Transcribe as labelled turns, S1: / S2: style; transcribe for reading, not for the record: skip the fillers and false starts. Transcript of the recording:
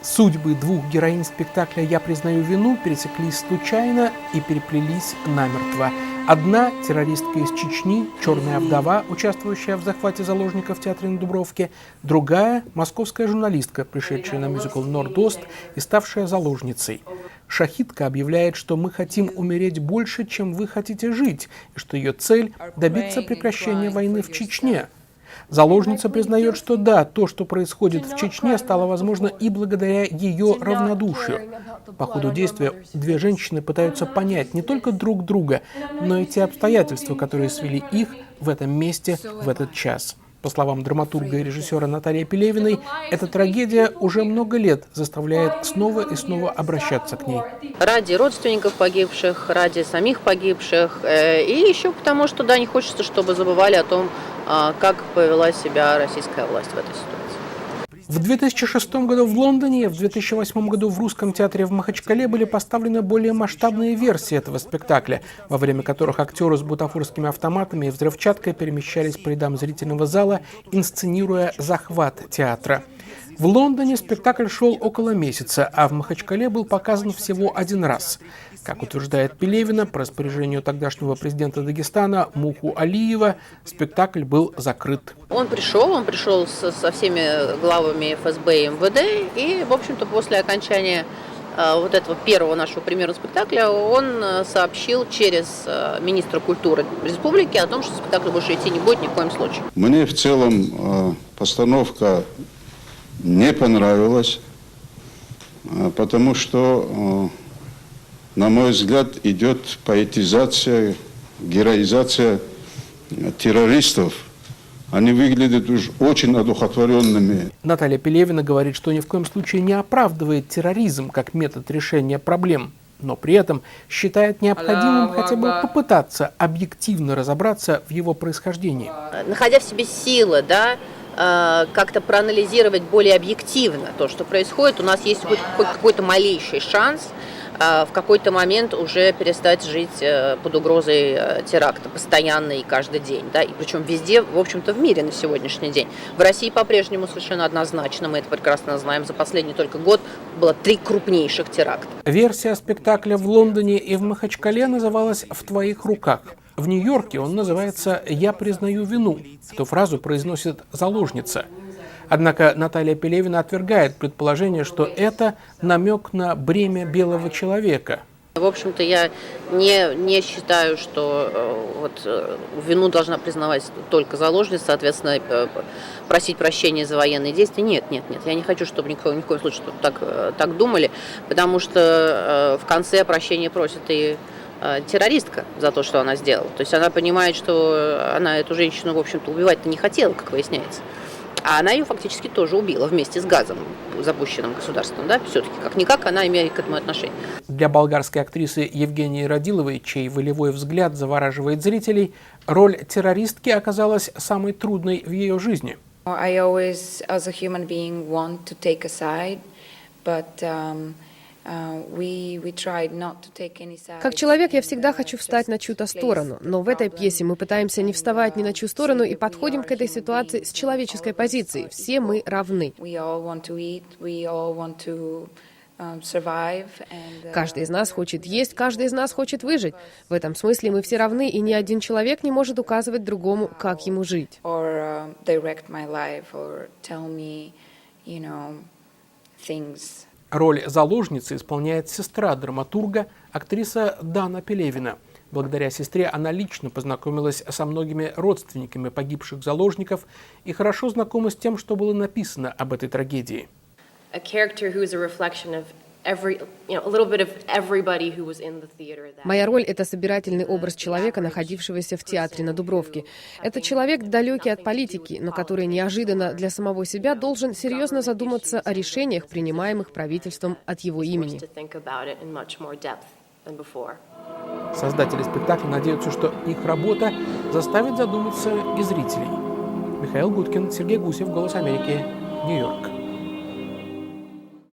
S1: Судьбы двух героинь спектакля «Я признаю вину» пересеклись случайно и переплелись намертво. Одна – террористка из Чечни, черная вдова, участвующая в захвате заложников в театре на Дубровке. Другая – московская журналистка, пришедшая на мюзикл «Норд-Ост» и ставшая заложницей. Шахидка объявляет, что мы хотим умереть больше, чем вы хотите жить, и что ее цель – добиться прекращения войны в Чечне. Заложница признает, что да, то, что происходит в Чечне, стало возможно и благодаря ее равнодушию. По ходу действия две женщины пытаются понять не только друг друга, но и те обстоятельства, которые свели их в этом месте в этот час. По словам драматурга и режиссера Натальи Пелевиной, эта трагедия уже много лет заставляет снова и снова обращаться к ней.
S2: Ради родственников погибших, ради самих погибших, и еще потому, что да, не хочется, чтобы забывали о том, как повела себя российская власть в этой ситуации.
S1: В 2006 году в Лондоне и в 2008 году в Русском театре в Махачкале были поставлены более масштабные версии этого спектакля, во время которых актеры с бутафорскими автоматами и взрывчаткой перемещались по рядам зрительного зала, инсценируя захват театра. В Лондоне спектакль шел около месяца, а в Махачкале был показан всего один раз. Как утверждает Пелевина, по распоряжению тогдашнего президента Дагестана Муху Алиева, спектакль был закрыт.
S2: Он пришел со всеми главами ФСБ и МВД, и, в общем-то, после окончания вот этого первого нашего премьерного спектакля он сообщил через министра культуры республики о том, что спектакль больше идти не будет ни в коем случае.
S3: Мне в целом постановка не понравилась, потому что, на мой взгляд, идет поэтизация, героизация террористов. Они выглядят уж очень одухотворенными.
S1: Наталья Пелевина говорит, что ни в коем случае не оправдывает терроризм как метод решения проблем, но при этом считает необходимым хотя бы попытаться объективно разобраться в его происхождении.
S2: Находя в себе силы, как-то проанализировать более объективно то, что происходит, у нас есть хоть какой-то малейший шанс в какой-то момент уже перестать жить под угрозой теракта постоянно и каждый день. И причем везде, в общем-то, в мире на сегодняшний день. В России по-прежнему совершенно однозначно, мы это прекрасно знаем, за последний только год было 3 крупнейших теракта.
S1: Версия спектакля в Лондоне и в Махачкале называлась «В твоих руках». В Нью-Йорке он называется «Я признаю вину». Эту фразу произносит заложница. Однако Наталья Пелевина отвергает предположение, что это намек на бремя белого человека.
S2: В общем-то, я не считаю, что вину должна признавать только заложница, соответственно, просить прощения за военные действия. Нет. Я не хочу, чтобы ни в коем случае так думали, потому что в конце прощения просит и террористка за то, что она сделала. То есть она понимает, что она эту женщину, в общем-то, убивать-то не хотела, как выясняется. А она ее фактически тоже убила вместе с газом, запущенным государством. Все-таки, как-никак, она имеет к этому отношение.
S1: Для болгарской актрисы Евгении Радиловой, чей волевой взгляд завораживает зрителей, роль террористки оказалась самой трудной в ее жизни.
S4: Как человек я всегда хочу встать на чью-то сторону, но в этой пьесе мы пытаемся не вставать ни на чью сторону и подходим к этой ситуации с человеческой позиции. Все мы равны. Каждый из нас хочет есть, каждый из нас хочет выжить. В этом смысле мы все равны, и ни один человек не может указывать другому, как ему жить.
S1: Роль заложницы исполняет сестра драматурга, актриса Дана Пелевина. Благодаря сестре она лично познакомилась со многими родственниками погибших заложников и хорошо знакома с тем, что было написано об этой трагедии.
S4: Моя роль — это собирательный образ человека, находившегося в театре на Дубровке. Это человек, далекий от политики, но который неожиданно для самого себя должен серьезно задуматься о решениях, принимаемых правительством от его имени.
S1: Создатели спектакля надеются, что их работа заставит задуматься и зрителей. Михаил Гудкин, Сергей Гусев, «Голос Америки», Нью-Йорк.